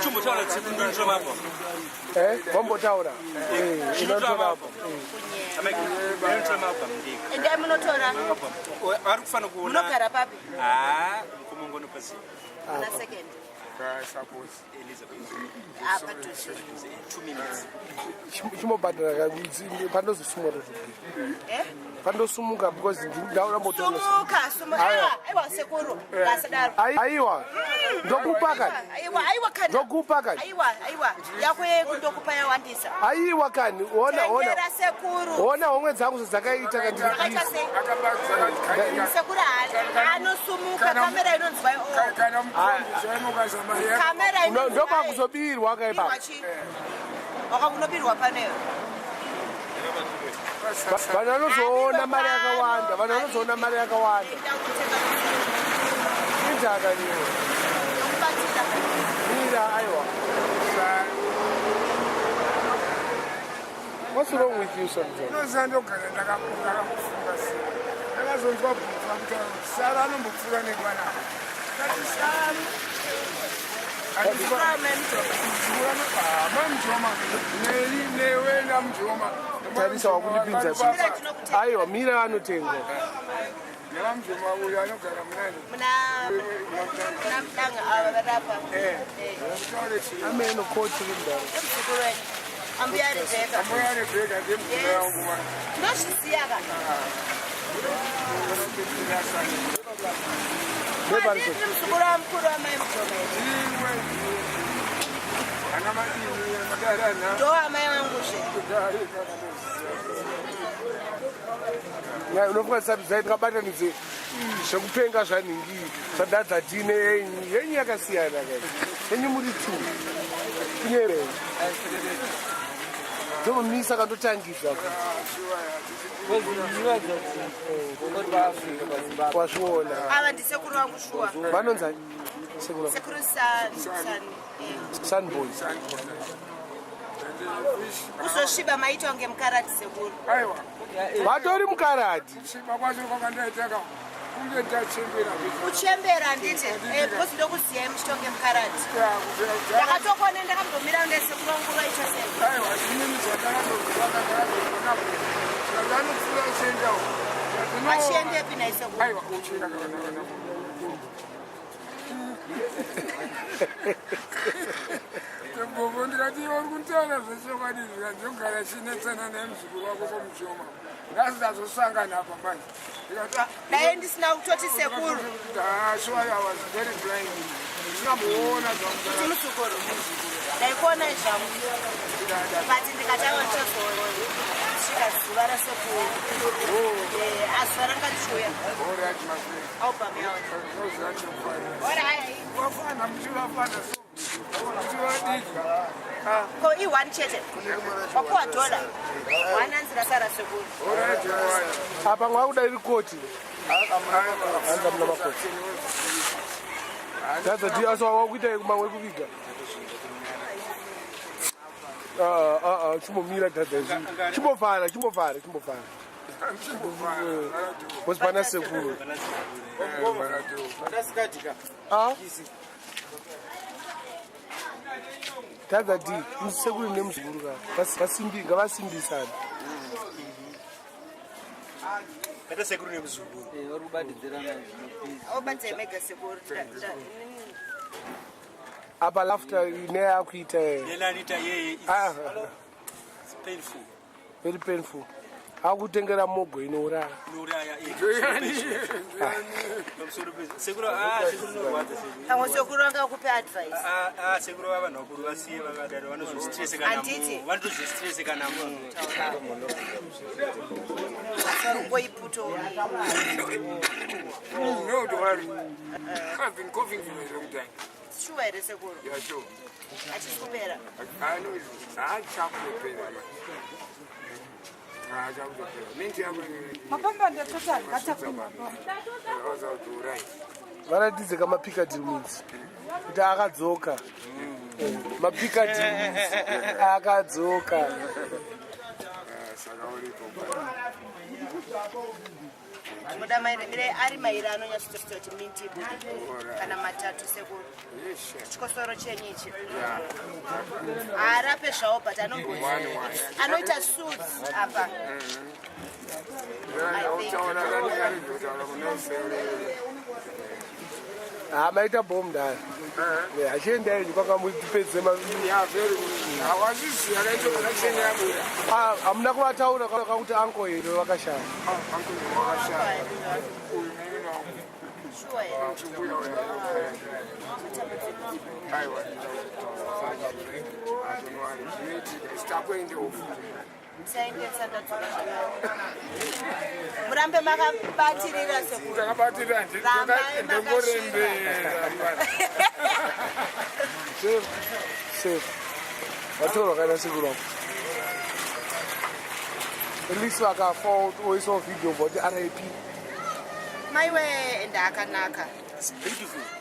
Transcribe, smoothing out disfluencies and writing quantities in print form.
Chumbo taura tsikundo nzvamako. Bombo taura. Chinotamako. Nzvamako mudiki. Ende munotora. Ari kufana kuona. Munogara papi? Kumongono pasi. Na second. Suppose Elizabeth. Apa tu. 2 minutes. chimobhadhara pandozosumuka pandosumuka because ndaura moto aiwa sekuru ngasadaro aiwa ndokupa kani aiwa kani ndokupa kani aiwa yakwe kundokupa yawandisa aiwa kani ona sekuru ona homwe dzangu dzakaita kandi sekuru anosumuka kamera inonzwa kana mukuru zvainoka zamari kamera inonzwa ndopa kuzobirwa kaipa wakakunobirwa paneyo vanhu vanozoona mari yakawanda vanhu vanozoona mari yakawanda injaka niyo mira aiwa what's wrong with you sometimes nozandogara ndakakufunga sei ndakazonzwa bhufa kuti sara anombopfuura nekwana mamjoma newe namjoma tarisa wakundipinza aiwa mira anotenga namjoma uyo anogara munamdanga ava varapa ameno kochi kudaro ambuyarebheka ndemukuru yangu ndozvisiyaka muzukuru wamukuru wamaimujoma ndo amai vanguzve unofunga Sarudzai tikabatanidze zvekupenga zvanhingi zvadhadza tine yenyu yakasiyana kai yenyu muri tu kunyere ndomumisa kandotangisa wazviona ava ndisekuru vangu shuwa vanonzani sekuru sunboy kuzosviba maitwa ngemukarati sekuru vatori mukarati kuchembera nditi bhozi ndokuziyai muchito ngemukarati ndakatokone ndakamdomira ndesekuru vangu vaita vachiendepi naisekuru Bobo ndikati uri kutaura zvechokwadi ndogara chinetsana nemuzukuru wako komujoma ndazozosangana apa manje dai ndisina kutoti sekuru ndingamboona kuti musukuru dai kuonai zvangu bati ndikatanga nditozosvika zuva rasekuru azuva rangandichuya wafana muchivafana ko i1 chete wapuwa dola wananzira sara sekuru apa mwakuda iri koti anza muna makoti Dhadza ti aso wakuita kumamwe kuviga chimbomira Dhadza chimbovhara kosi pana sekuru Dhadza ti sekuru nemuzukuru ka vasimbisana Kata sekuru nemuzukuru obanze mega sekuru apa laughter neyakuita yelanita yeye is painful very painful akutengera mogo inouraya sekuru pamwe sekuru angakupe advice sekuru vavanhu vakuru vasiye vakadaro vanozvistrese kana munhu sarungoiputo No, don't worry. I've been coughing for a long time. shuwa here sekuru Yeah, sure. achisikupera I know it's a chocolate pain. Mapamba ndatota ngatakumba. varatidze kamapikadilmins kuti akadzoka mapikadilmins akadzoka muda maire ari maire anonyatsototi minti kana matatu sekuru chikosoro chenyu ichi arape zvawo but anoita suits apa maita bomb dai achiendai kwanga mutipedze hamuna kuvataura kuti anko here vakashaya murambe makabatirira vatorwa kana siku rako at least vakafa oisawo video about rip maiwe ende akanaka It's beautiful.